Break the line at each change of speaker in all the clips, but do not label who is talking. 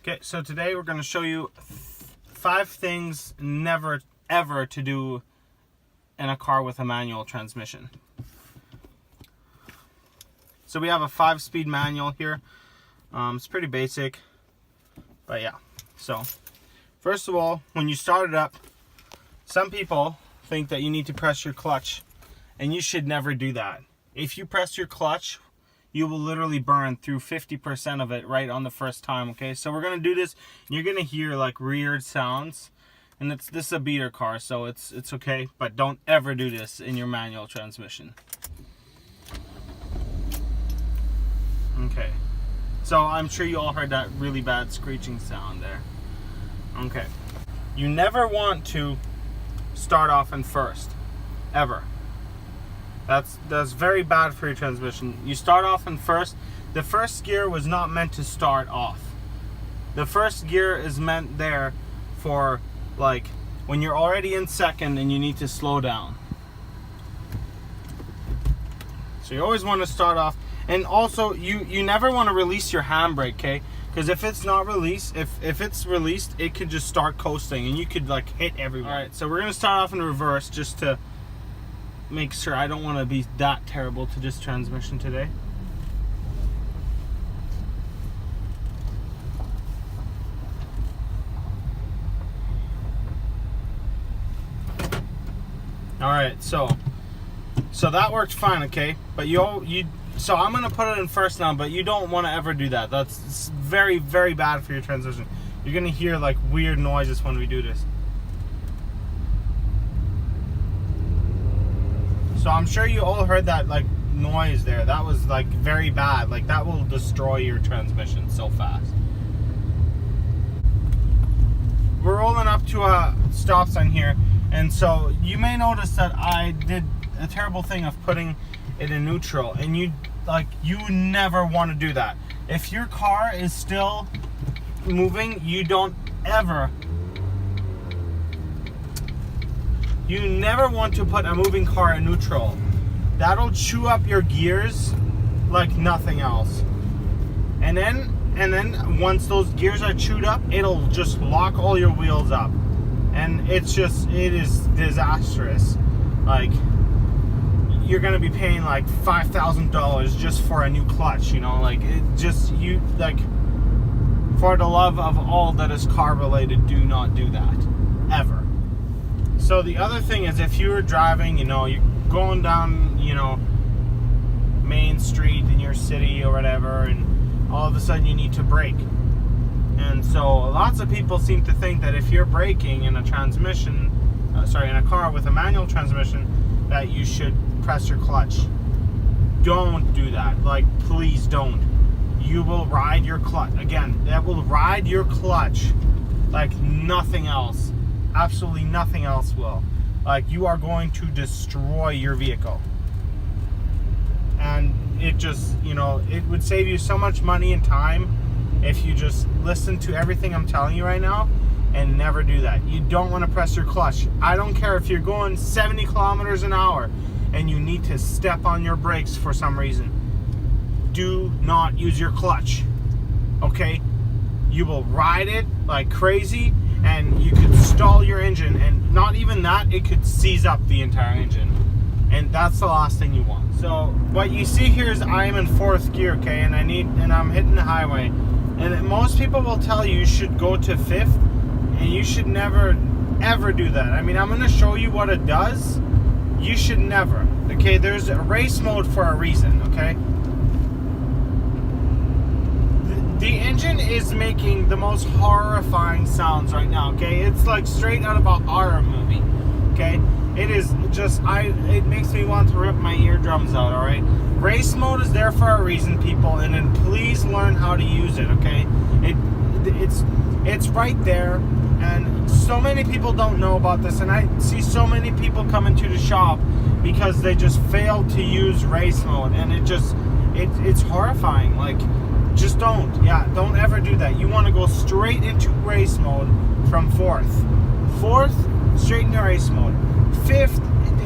Okay, so today we're going to show you 5 things never ever to do in a car with a manual transmission. So we have a 5-speed manual here. It's pretty basic, but yeah. So first of all, when you start it up, some people think that you need to press your clutch, and you should never do that. If you press your clutch, you will literally burn through 50% of it right on the first time, okay? So we're gonna do this, and you're gonna hear like weird sounds, and this is a beater car, so it's okay, but don't ever do this in your manual transmission. Okay, so I'm sure you all heard that really bad screeching sound there. Okay, you never want to start off in first, ever. That's very bad for your transmission. You start off in first. The first gear was not meant to start off. The first gear is meant there for like when you're already in second and you need to slow down. So you always want to start off, and also you never want to release your handbrake, okay? Because if it's not released, if it's released, it could just start coasting and you could like hit everywhere. All right, so we're gonna start off in reverse just to make sure. I don't want to be that terrible to this transmission today. All right, so that worked fine, okay? But so I'm gonna put it in first now, but you don't want to ever do that. That's very, very bad for your transmission. You're gonna hear like weird noises when we do this. So I'm sure you all heard that like noise there. That was like very bad. Like that will destroy your transmission so fast. We're rolling up to a stop sign here, and so you may notice that I did a terrible thing of putting it in neutral, and you never want to do that. If your car is still moving, you never want to put a moving car in neutral. That'll chew up your gears like nothing else. And then once those gears are chewed up, it'll just lock all your wheels up. And it is disastrous. Like, you're gonna be paying like $5,000 just for a new clutch, you know? Like, for the love of all that is car related, do not do that, ever. So the other thing is, if you were driving, you're going down, Main Street in your city or whatever, and all of a sudden you need to brake. And so lots of people seem to think that if you're braking in a transmission, in a car with a manual transmission, that you should press your clutch. Don't do that. Like, please don't. You will ride your clutch. Again, that will ride your clutch like nothing else. Absolutely nothing else will. Like, you are going to destroy your vehicle. And it just, it would save you so much money and time if you just listen to everything I'm telling you right now and never do that. You don't want to press your clutch. I don't care if you're going 70 kilometers an hour and you need to step on your brakes for some reason. Do not use your clutch, okay? You will ride it like crazy, and you could stall your engine, and not even that, it could seize up the entire engine, and that's the last thing you want. So what you see here is I am in 4th gear, okay, and I'm hitting the highway, and most people will tell you you should go to 5th, and you should never ever do that. I mean, I'm going to show you what it does. You should never, okay? There's a race mode for a reason, okay? The engine is making the most horrifying sounds right now, okay? It's like straight out of a horror movie, okay? It is just, it makes me want to rip my eardrums out, alright? Race mode is there for a reason, people, and then please learn how to use it, okay? It's right there, and so many people don't know about this, and I see so many people come into the shop because they just failed to use race mode, and it's horrifying. Like, just don't ever do that. You want to go straight into race mode from 4th, straight into race mode. 5th,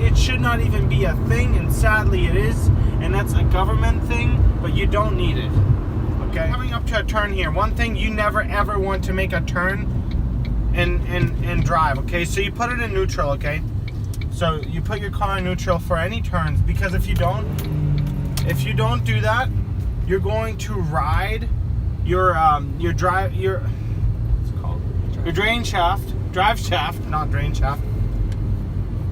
it should not even be a thing, and sadly it is, and that's a government thing, but you don't need it, okay? Coming up to a turn here, one thing you never ever want to make a turn and drive, okay? So you put it in neutral, okay? So you put your car in neutral for any turns, because if you don't do that, you're going to ride your drive shaft, not drain shaft.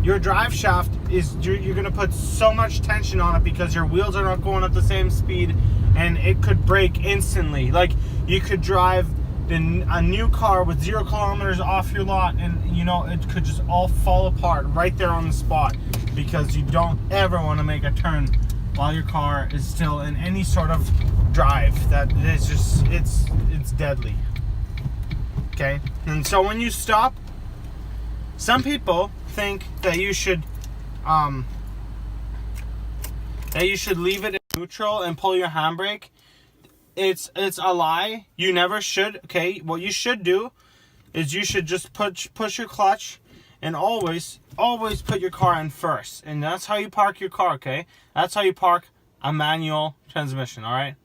Your drive shaft is, you're gonna put so much tension on it because your wheels are not going at the same speed, and it could break instantly. Like, you could drive a new car with 0 kilometers off your lot, and you know, it could just all fall apart right there on the spot, because you don't ever want to make a turn while your car is still in any sort of drive. That is just, it's deadly. Okay, and so when you stop, some people think that you should leave it in neutral and pull your handbrake. It's a lie. You never should. Okay, what you should do is you should just push your clutch, and always put your car in first. And that's how you park your car, okay? That's how you park a manual transmission, all right?